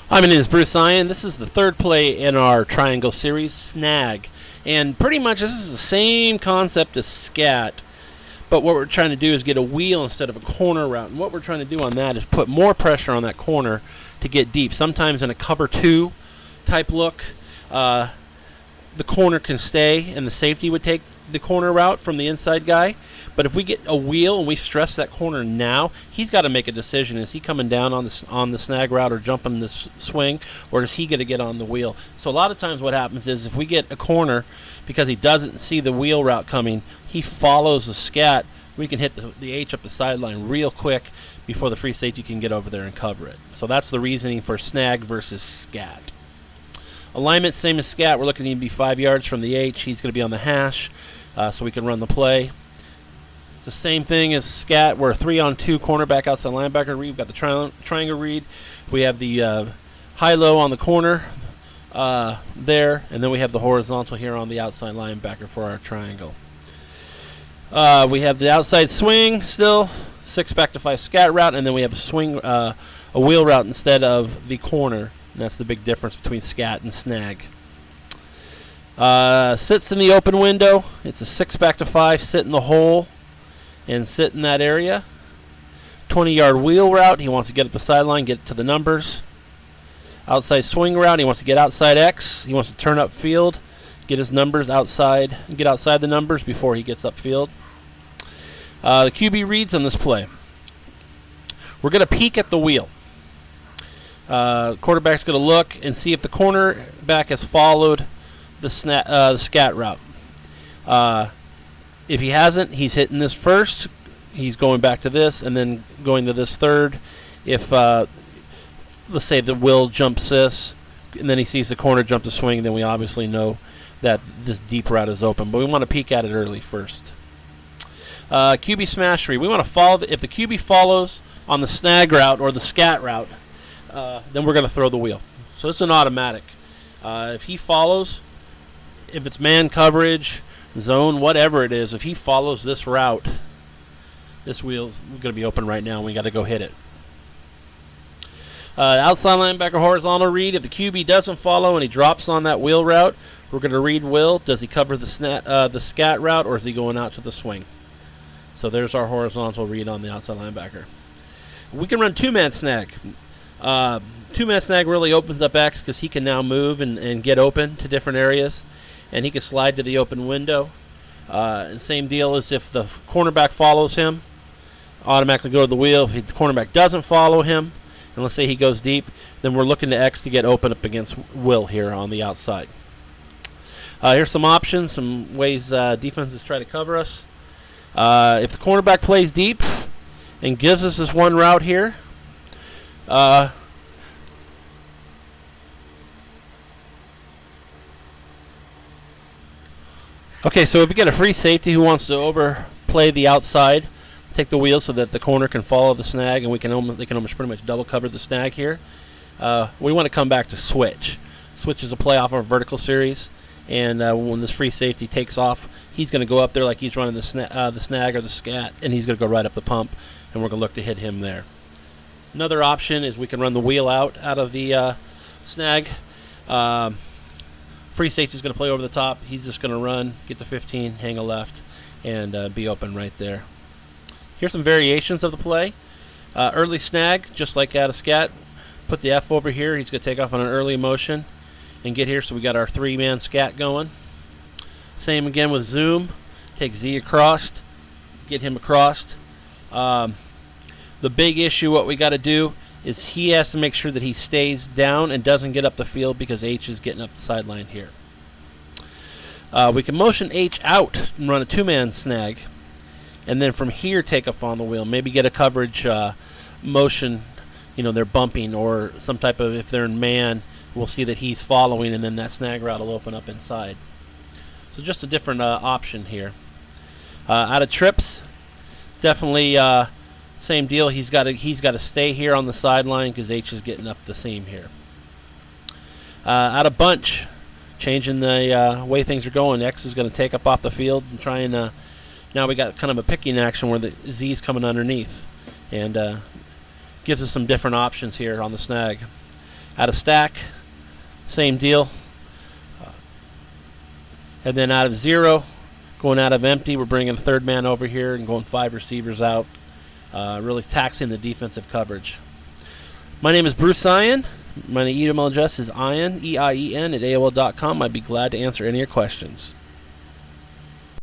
Hi, my name is Bruce Eien. This is the third play in our triangle series, Snag. And pretty much this is the same concept as Scat, but what we're trying to do is get a wheel instead of a corner route. And what we're trying to do on that is put more pressure on that corner to get deep. Sometimes in a cover two type look, the corner can stay and the safety would take the corner route from the inside guy. But if we get a wheel and we stress that corner now, he's got to make a decision. Is he coming down on the snag route or jumping this swing, or is he going to get on the wheel? So a lot of times what happens is if we get a corner because he doesn't see the wheel route coming, he follows the scat, we can hit the H up the sideline real quick before the free safety can get over there and cover it. So that's the reasoning for snag versus scat. Alignment, same as scat. We're looking to be 5 yards from the H. He's going to be on the hash, so we can run the play. It's the same thing as scat. We're a 3-on-2 cornerback outside linebacker read. We've got the triangle read. We have the high-low on the corner there, and then we have the horizontal here on the outside linebacker for our triangle. We have the outside swing still, 6 back to 5 scat route, and then we have a swing, a wheel route instead of the corner. And that's the big difference between scat and snag. Sits in the open window. It's a 6 back to 5. Sit in the hole and sit in that area. 20-yard wheel route. He wants to get up the sideline, get to the numbers. Outside swing route. He wants to get outside X. He wants to turn up field, get his numbers outside, get outside the numbers before he gets upfield. The QB reads on this play. We're going to peek at the wheel. Quarterback's going to look and see if the cornerback has followed the scat route. If he hasn't, he's hitting this first. He's going back to this and then going to this third. If, let's say, the will jumps this, and then he sees the corner jump the swing, then we obviously know that this deep route is open. But we want to peek at it early first. QB smash read. We want to follow. If the QB follows on the snag route or the scat route, then we're going to throw the wheel. So it's an automatic. If he follows, if it's man coverage, zone, whatever it is, if he follows this route, this wheel's going to be open right now, and we got to go hit it. Outside linebacker horizontal read. If the QB doesn't follow and he drops on that wheel route, we're going to read will. Does he cover the scat route, or is he going out to the swing? So there's our horizontal read on the outside linebacker. We can run two-man snag. Two-man snag really opens up X because he can now move and get open to different areas, and he can slide to the open window. And same deal as if the cornerback follows him, automatically go to the wheel. If the cornerback doesn't follow him, and let's say he goes deep, then we're looking to X to get open up against will here on the outside. Here's some options, some ways defenses try to cover us. If the cornerback plays deep and gives us this one route here, okay, so if we get a free safety who wants to overplay the outside, take the wheel so that the corner can follow the snag, and they can almost pretty much double cover the snag here. We want to come back to switch. Switch is a play off our vertical series, and when this free safety takes off, he's going to go up there like he's running the snag or the scat, and he's going to go right up the pump, and we're going to look to hit him there. Another option is we can run the wheel out of the snag. Free safety is going to play over the top. He's just going to run, get to 15, hang a left, and be open right there. Here's some variations of the play. Early snag, just like out of scat. Put the F over here. He's going to take off on an early motion and get here. So we got our 3-man scat going. Same again with zoom. Take Z across, get him across. The big issue, what we got to do is he has to make sure that he stays down and doesn't get up the field because H is getting up the sideline here. We can motion H out and run a 2-man snag, and then from here take off on the wheel. Maybe get a coverage motion, they're bumping, or some type of, if they're in man, we'll see that he's following, and then that snag route will open up inside. So just a different option here. Out of trips, definitely same deal. He's got to stay here on the sideline because H is getting up the seam here. Out of bunch, changing the way things are going. X is going to take up off the field and try and now we got kind of a picking action where the Z's coming underneath, and gives us some different options here on the snag. Out of stack, same deal. And then out of 0, going out of empty, we're bringing a third man over here and going 5 receivers out, really taxing the defensive coverage. My name is Bruce Eien. My email address is Eien, EIEN, at AOL.com. I'd be glad to answer any of your questions.